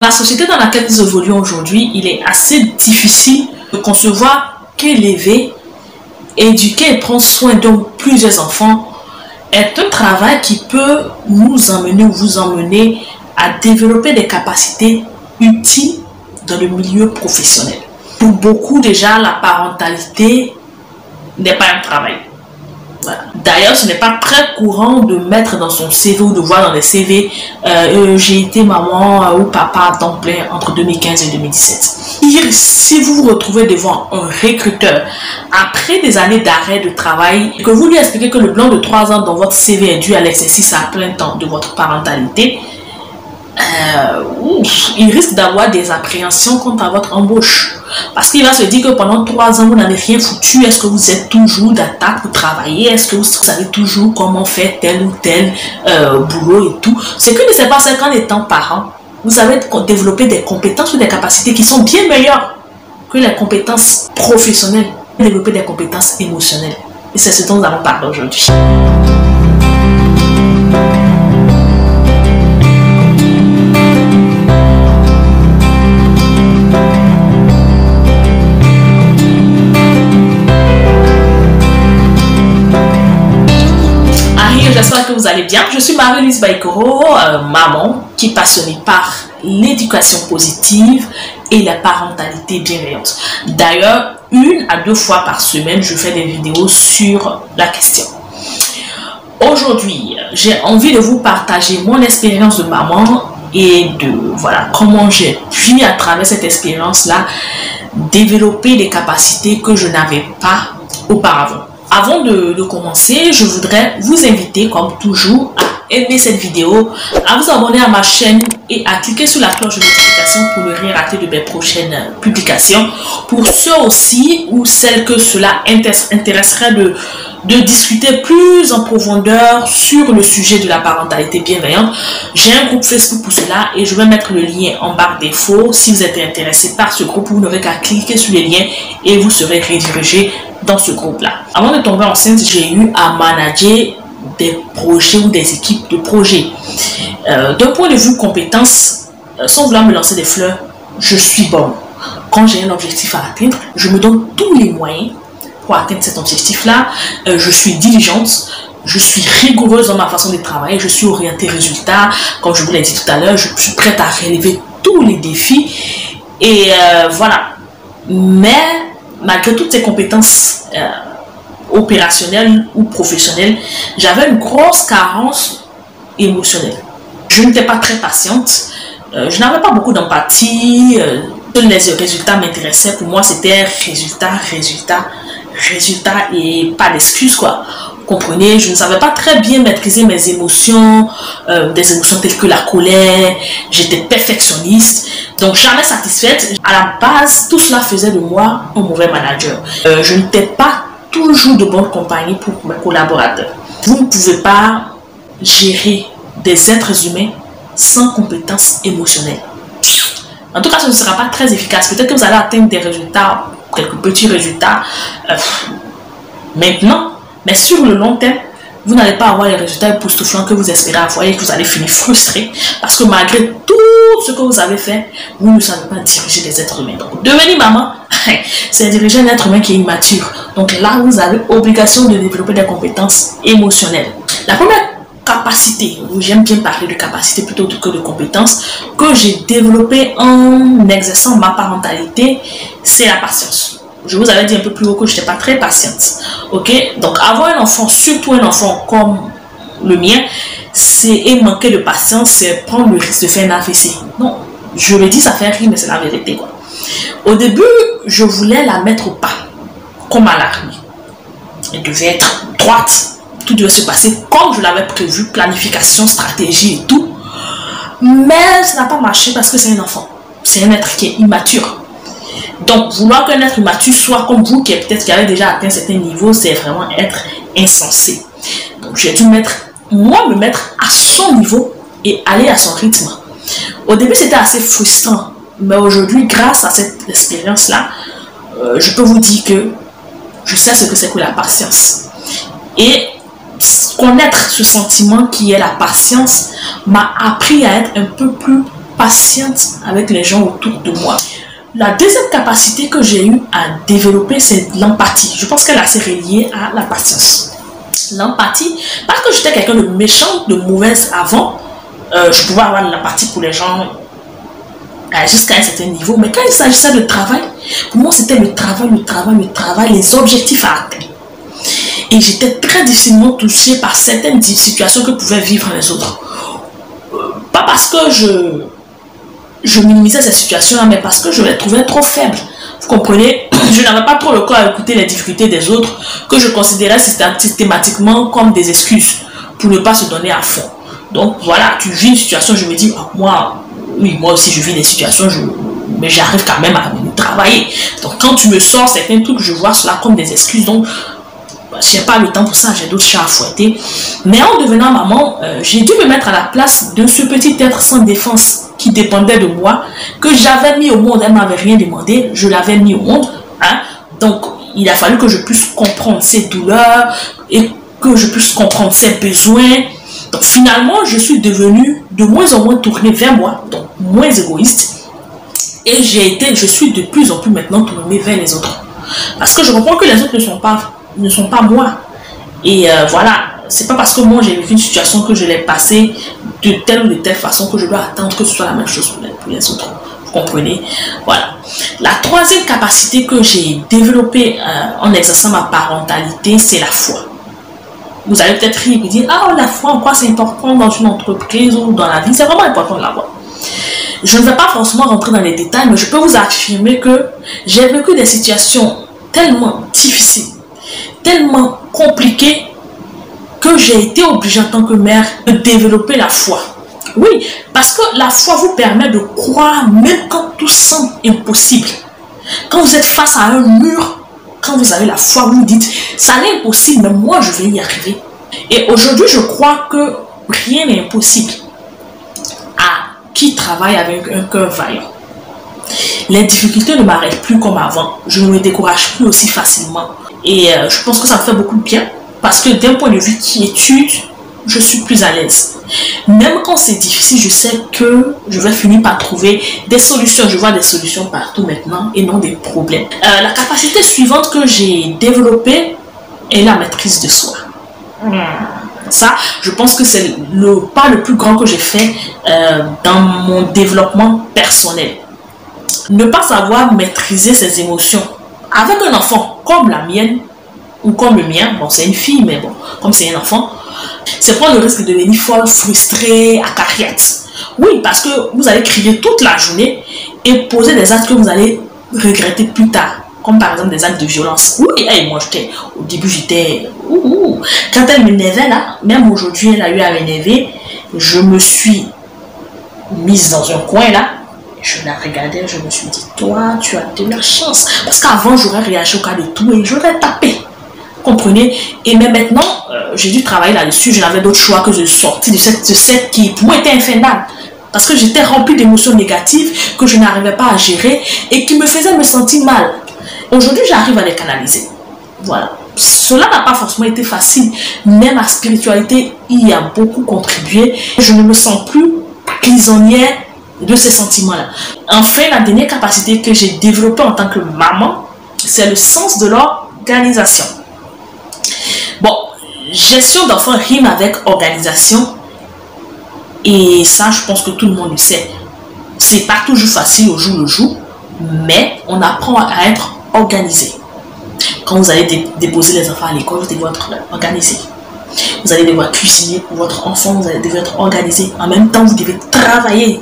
La société dans laquelle nous évoluons aujourd'hui, il est assez difficile de concevoir qu'élever, éduquer et prendre soin de plusieurs enfants est un travail qui peut nous emmener ou vous emmener à développer des capacités utiles dans le milieu professionnel. Pour beaucoup déjà, la parentalité n'est pas un travail. Voilà. D'ailleurs, ce n'est pas très courant de mettre dans son CV ou de voir dans les CV j'ai été maman ou papa à temps plein entre 2015 et 2017. Si vous vous retrouvez devant un recruteur après des années d'arrêt de travail et que vous lui expliquez que le blanc de 3 ans dans votre CV est dû à l'exercice à plein temps de votre parentalité, il risque d'avoir des appréhensions quant à votre embauche. Parce qu'il va se dire que pendant 3 ans, vous n'avez rien foutu. Est-ce que vous êtes toujours d'attaque pour travailler? Est-ce que vous savez toujours comment faire tel ou tel boulot et tout? Ce que ne sait pas, c'est qu'en étant parent, vous avez développé des compétences ou des capacités qui sont bien meilleures que les compétences professionnelles. Développer des compétences émotionnelles. Et c'est ce dont nous allons parler aujourd'hui. J'espère que vous allez bien. Je suis Marie-Lise Baïkoro, maman qui est passionnée par l'éducation positive et la parentalité bienveillante. D'ailleurs, 1 à 2 fois par semaine, je fais des vidéos sur la question. Aujourd'hui, j'ai envie de vous partager mon expérience de maman et de comment j'ai pu, à travers cette expérience-là, développer des capacités que je n'avais pas auparavant. Avant de commencer, je voudrais vous inviter, comme toujours, à aimer cette vidéo, à vous abonner à ma chaîne et à cliquer sur la cloche de notification pour ne rien rater de mes prochaines publications. Pour ceux aussi ou celles que cela intéresserait de discuter plus en profondeur sur le sujet de la parentalité bienveillante, j'ai un groupe Facebook pour cela et je vais mettre le lien en barre d'infos. Si vous êtes intéressé par ce groupe, vous n'aurez qu'à cliquer sur les liens et vous serez redirigé dans ce groupe-là. Avant de tomber enceinte, j'ai eu à manager des projets ou des équipes de projets. D'un point de vue compétences, sans vouloir me lancer des fleurs, je suis bonne. Quand j'ai un objectif à atteindre, je me donne tous les moyens pour atteindre cet objectif-là. Je suis diligente, je suis rigoureuse dans ma façon de travailler, je suis orientée résultat. Comme je vous l'ai dit tout à l'heure, je suis prête à relever tous les défis. Et voilà. Mais malgré toutes ces compétences opérationnelles ou professionnelles, j'avais une grosse carence émotionnelle. Je n'étais pas très patiente, je n'avais pas beaucoup d'empathie, les résultats m'intéressaient. Pour moi, c'était résultat et pas d'excuses, quoi. Vous comprenez, je ne savais pas très bien maîtriser mes émotions, des émotions telles que la colère. J'étais perfectionniste, donc jamais satisfaite. À la base, tout cela faisait de moi un mauvais manager. Je n'étais pas toujours de bonne compagnie pour mes collaborateurs. Vous ne pouvez pas gérer des êtres humains sans compétences émotionnelles. En tout cas, ce ne sera pas très efficace. Peut-être que vous allez atteindre des résultats, quelques petits résultats maintenant, mais sur le long terme, vous n'allez pas avoir les résultats époustouflants que vous espérez avoir et que vous allez finir frustré parce que malgré tout ce que vous avez fait, vous ne savez pas diriger des êtres humains. Donc, devenir maman, c'est diriger un être humain qui est immature. Donc là, vous avez obligation de développer des compétences émotionnelles. La première capacité, j'aime bien parler de capacité plutôt que de compétences, que j'ai développée en exerçant ma parentalité, c'est la patience. Je vous avais dit un peu plus haut que je n'étais pas très patiente. Ok, donc avoir un enfant, surtout un enfant comme le mien, et manquer de patience, c'est prendre le risque de faire un AVC. Non, je le dis, ça fait rire, mais c'est la vérité, quoi. Au début, je voulais la mettre au pas, comme à l'armée. Elle devait être droite. Tout devait se passer comme je l'avais prévu, planification, stratégie et tout. Mais ça n'a pas marché parce que c'est un enfant. C'est un être qui est immature. Donc, vouloir qu'un être immature soit comme vous, qui avez déjà atteint un certain niveau, c'est vraiment être insensé. Donc, j'ai dû me mettre à son niveau et aller à son rythme. Au début, c'était assez frustrant. Mais aujourd'hui, grâce à cette expérience-là, je peux vous dire que je sais ce que c'est que la patience. Et connaître ce sentiment qui est la patience m'a appris à être un peu plus patiente avec les gens autour de moi. La deuxième capacité que j'ai eu à développer, c'est l'empathie. Je pense qu'elle est assez reliée à la patience. L'empathie, parce que j'étais quelqu'un de méchant, de mauvaise avant, je pouvais avoir de l'empathie pour les gens jusqu'à un certain niveau. Mais quand il s'agissait de travail, pour moi, c'était le travail, les objectifs à atteindre. Et j'étais très difficilement touchée par certaines situations que pouvaient vivre les autres. Pas parce que je minimisais ces situations-là, mais parce que je les trouvais trop faibles. Vous comprenez? Je n'avais pas trop le corps à écouter les difficultés des autres, que je considérais systématiquement comme des excuses pour ne pas se donner à fond. Donc voilà, tu vis une situation, je me dis, oh, moi aussi je vis des situations, mais j'arrive quand même à travailler. Donc quand tu me sors certains trucs, je vois cela comme des excuses. Donc je n'ai pas le temps pour ça, j'ai d'autres chats à fouetter. Mais en devenant maman, j'ai dû me mettre à la place de ce petit être sans défense qui dépendait de moi, que j'avais mis au monde. Elle ne m'avait rien demandé, je l'avais mis au monde. Hein? Donc, il a fallu que je puisse comprendre ses douleurs et que je puisse comprendre ses besoins. Donc, finalement, je suis devenue de moins en moins tournée vers moi, donc moins égoïste. Et je suis de plus en plus maintenant tournée vers les autres. Parce que je comprends que les autres ne sont pas moi. Et voilà, c'est pas parce que moi j'ai vécu une situation que je l'ai passée de telle ou de telle façon que je dois attendre que ce soit la même chose pour les autres. Vous comprenez? Voilà. La troisième capacité que j'ai développée en exerçant ma parentalité, c'est la foi. Vous allez peut-être rire et dire, ah, la foi, en quoi c'est important dans une entreprise ou dans la vie? C'est vraiment important de l'avoir. Je ne vais pas forcément rentrer dans les détails, mais je peux vous affirmer que j'ai vécu des situations tellement difficiles, tellement compliquées, que j'ai été obligée en tant que mère de développer la foi. Oui, parce que la foi vous permet de croire même quand tout semble impossible. Quand vous êtes face à un mur, quand vous avez la foi, vous dites, ça n'est impossible, mais moi je vais y arriver. Et aujourd'hui, je crois que rien n'est impossible à qui travaille avec un cœur vaillant. Les difficultés ne m'arrêtent plus comme avant. Je ne me décourage plus aussi facilement. Et je pense que ça me fait beaucoup de bien. Parce que d'un point de vue quiétude, je suis plus à l'aise. Même quand c'est difficile, je sais que je vais finir par trouver des solutions. Je vois des solutions partout maintenant et non des problèmes. La capacité suivante que j'ai développée est la maîtrise de soi. Ça, je pense que c'est le pas le plus grand que j'ai fait dans mon développement personnel. Ne pas savoir maîtriser ses émotions. Avec un enfant comme la mienne, ou comme le mien, bon c'est une fille, mais bon, comme c'est un enfant, c'est prendre le risque de devenir folle, frustrée, acariate. Oui, parce que vous allez crier toute la journée et poser des actes que vous allez regretter plus tard, comme par exemple des actes de violence. Oui, hey, moi au début j'étais, quand elle m'énervait là, même aujourd'hui elle a eu à m'énerver, je me suis mise dans un coin là, je la regardais, je me suis dit, toi tu as de la chance, parce qu'avant j'aurais réagi au cas de tout et j'aurais tapé. Comprenez? Et même maintenant, j'ai dû travailler là-dessus. Je n'avais d'autre choix que de sortir de cette qui pour moi était infernale. Parce que j'étais remplie d'émotions négatives que je n'arrivais pas à gérer et qui me faisaient me sentir mal. Aujourd'hui, j'arrive à les canaliser. Voilà. Cela n'a pas forcément été facile, mais ma spiritualité y a beaucoup contribué. Je ne me sens plus prisonnière de ces sentiments-là. Enfin, la dernière capacité que j'ai développée en tant que maman, c'est le sens de l'organisation. Bon, gestion d'enfants rime avec organisation. Et ça, je pense que tout le monde le sait. C'est pas toujours facile au jour le jour, mais on apprend à être organisé. Quand vous allez déposer les enfants à l'école, vous devez être organisé. Vous allez devoir cuisiner pour votre enfant, vous allez devoir être organisé. En même temps, vous devez travailler.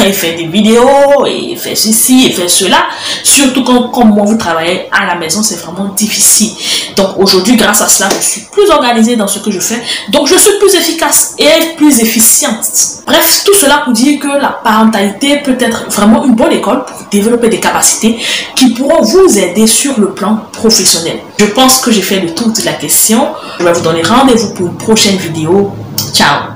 Et faire des vidéos, et faire ceci, et faire cela. Surtout quand, comme moi, vous travaillez à la maison, c'est vraiment difficile. Donc aujourd'hui, grâce à cela, je suis plus organisée dans ce que je fais. Donc je suis plus efficace et plus efficiente. Bref, tout cela pour dire que la parentalité peut être vraiment une bonne école pour développer des capacités qui pourront vous aider sur le plan professionnel. Je pense que j'ai fait le tour de la question. Je vais vous donner rendez-vous pour une prochaine vidéo. Ciao!